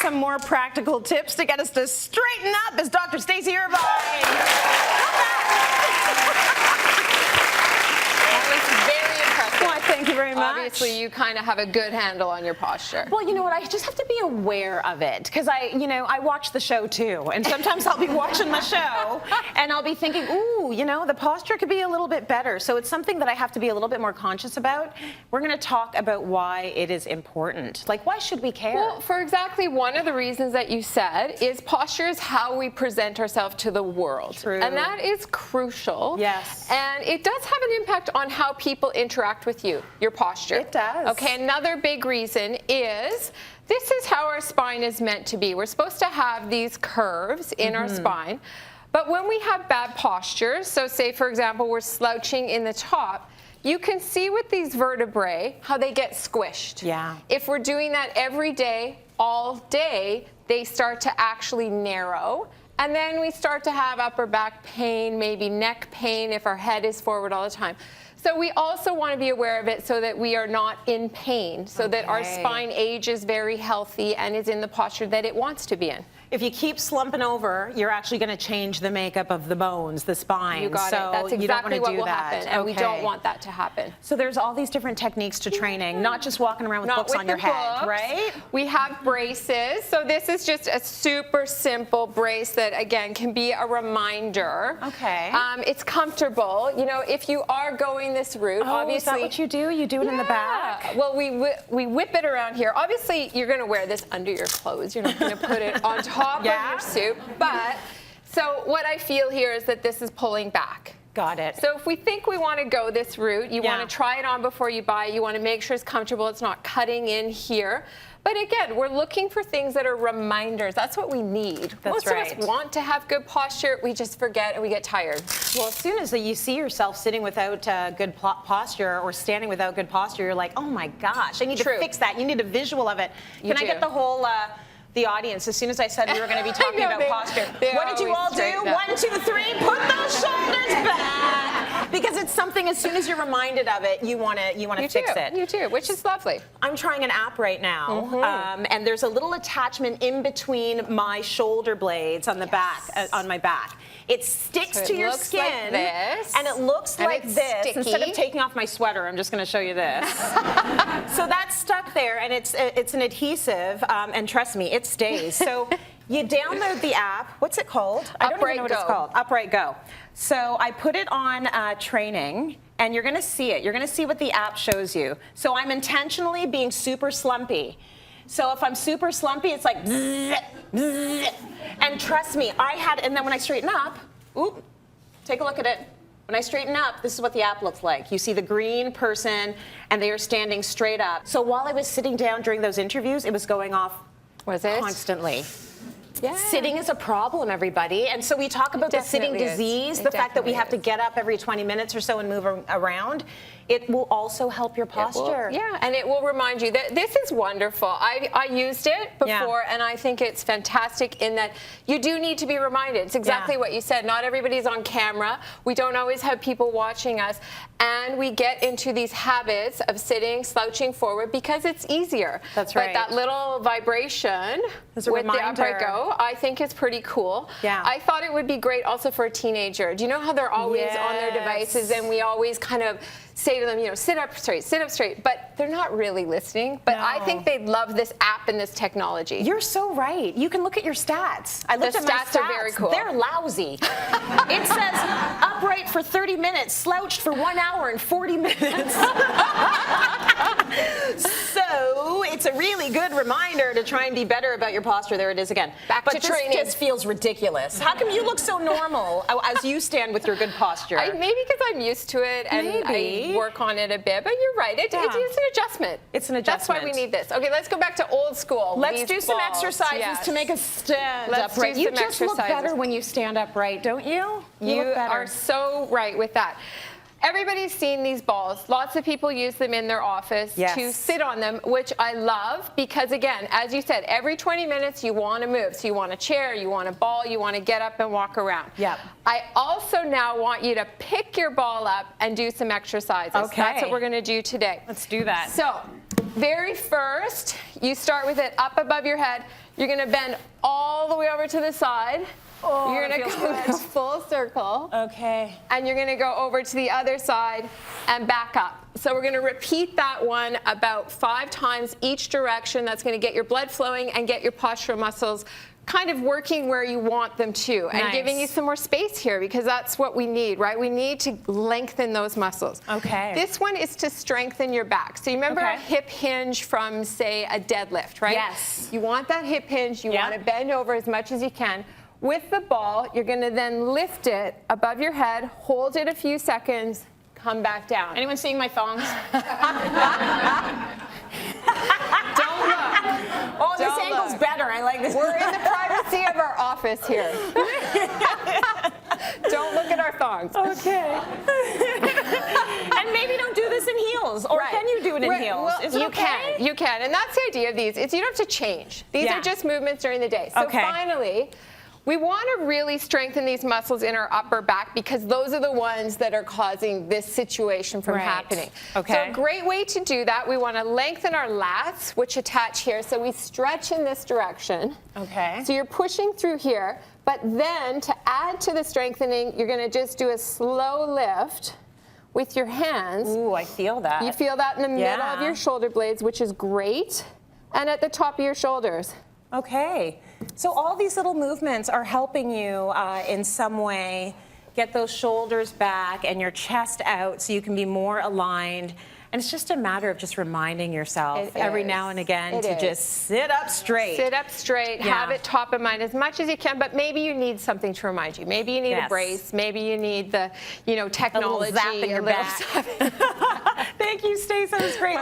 some more practical tips to get us to straighten up is Dr. Stacy Irvine. Thank you very much. Obviously, you kind of have a good handle on your posture. Well, you know what? I just have to be aware of it because I watch the show too, and sometimes I'll be watching the show and I'll be thinking, ooh, the posture could be a little bit better. So it's something that I have to be a little bit more conscious about. We're going to talk about why it is important. Like, why should we care? Well, for exactly one of the reasons that you said is posture is how we present ourselves to the world. True. And that is crucial. Yes. And it does have an impact on how people interact with you. Your posture. It does. Okay, another big reason is this is how our spine is meant to be. We're supposed to have these curves in our spine, but when we have bad postures, so say for example we're slouching in the top, you can see with these vertebrae how they get squished. Yeah. If we're doing that every day, all day, they start to actually narrow. And then we start to have upper back pain, maybe neck pain if our head is forward all the time. So we also want to be aware of it so that we are not in pain, so that our spine ages very healthy and is in the posture that it wants to be in. If you keep slumping over, you're actually going to change the makeup of the bones, the spine. You got it. That's exactly what will happen, and we don't want that to happen. So there's all these different techniques to training, not just walking around with books on your head, right? We have braces. So this is just a super simple brace that, again, can be a reminder. Okay. It's comfortable. If you are going this route, obviously. Is that what you do? You do it in the back? Well, we whip it around here. Obviously, you're going to wear this under your clothes. You're not going to put it on top of your suit. But so what I feel here is that this is pulling back. Got it. So if we think we want to go this route, you want to try it on before you buy. You want to make sure it's comfortable. It's not cutting in here. But again, we're looking for things that are reminders. That's what we need. That's right. Most of us want to have good posture. We just forget and we get tired. Well, as soon as you see yourself sitting without good posture or standing without good posture, you're like, oh my gosh, I need to fix that. You need a visual of it. Can I get the whole... the audience, as soon as I said we were going to be talking about posture. What did you all do? 1, 2, 3, put those shoulders back. Because it's something, as soon as you're reminded of it, you want to fix it. You do, which is lovely. I'm trying an app right now, and there's a little attachment in between my shoulder blades on the back, on my back. It sticks to your skin, like this, and it looks like this. Sticky. Instead of taking off my sweater, I'm just going to show you this. So that's stuck there, and it's an adhesive, and trust me, it stays. So you download the app. What's it called? I don't even know what it's called. Upright Go. So I put it on training, and you're going to see it. You're going to see what the app shows you. So I'm intentionally being super slumpy. So if I'm super slumpy, it's like bzzz, bzzz. And trust me, and then when I straighten up, take a look at it. When I straighten up, this is what the app looks like. You see the green person, and they are standing straight up. So while I was sitting down during those interviews, it was going off constantly. Yeah. Sitting is a problem, everybody. And so we talk about the sitting disease, the fact that we have to get up every 20 minutes or so and move around. It will also help your posture. And it will remind you that this is wonderful. I used it before, and I think it's fantastic in that you do need to be reminded. It's exactly what you said. Not everybody's on camera. We don't always have people watching us. And we get into these habits of sitting, slouching forward because it's easier. That's right. But that little vibration with the Upright Go, I think is pretty cool. Yeah. I thought it would be great also for a teenager. Do you know how they're always on their devices, and we always kind of say to them, sit up straight, but they're not really listening. But I think they'd love this app and this technology. You're so right. You can look at your stats. I looked at my stats. Are very cool. They're lousy. It says upright for 30 minutes, slouched for 1 hour and 40 minutes. So it's a really good reminder to try and be better about your posture. There it is again. Back to training. This just feels ridiculous. How come you look so normal as you stand with your good posture? Maybe because I'm used to it and I work on it a bit. But you're right. It's an adjustment. It's an adjustment. That's why we need this. Okay, let's go back to old school. Let's do some exercises to make us stand upright. You just look better when you stand upright, don't you? You are so right with that. Everybody's seen these balls. Lots of people use them in their office to sit on them, which I love because, again, as you said, every 20 minutes you want to move. So you want a chair, you want a ball, you want to get up and walk around. Yep. I also now want you to pick your ball up and do some exercises. Okay. That's what we're going to do today. Let's do that. So very first, you start with it up above your head. You're going to bend all the way over to the side. Oh, you're going to go in a full circle. Okay. And you're going to go over to the other side and back up. So we're going to repeat that one about 5 times each direction. That's going to get your blood flowing and get your postural muscles kind of working where you want them to, and giving you some more space here, because that's what we need, right? We need to lengthen those muscles. Okay. This one is to strengthen your back. So you remember a hip hinge from, say, a deadlift, right? Yes. You want that hip hinge. You want to bend over as much as you can. With the ball, you're going to then lift it above your head, hold it a few seconds, come back down. Anyone seeing my thongs? Don't look. Oh, this angle's better. I like this. We're in the privacy of our office here. Don't look at our thongs. Okay. And maybe don't do this in heels, or can you do it in heels? Well, Is it okay? You can, and that's the idea of these. It's you don't have to change. These are just movements during the day. So finally, we want to really strengthen these muscles in our upper back, because those are the ones that are causing this situation from happening. Okay. So a great way to do that, we want to lengthen our lats, which attach here. So we stretch in this direction. Okay. So you're pushing through here, but then to add to the strengthening, you're going to just do a slow lift with your hands. Ooh, I feel that. You feel that in the middle of your shoulder blades, which is great, and at the top of your shoulders. Okay. So all these little movements are helping you in some way get those shoulders back and your chest out so you can be more aligned. And it's just a matter of just reminding yourself every now and again to just sit up straight. Sit up straight, have it top of mind as much as you can, but maybe you need something to remind you. Maybe you need a brace, maybe you need the, technology. A little zap in your back. Thank Thank you, Stacy. That was great.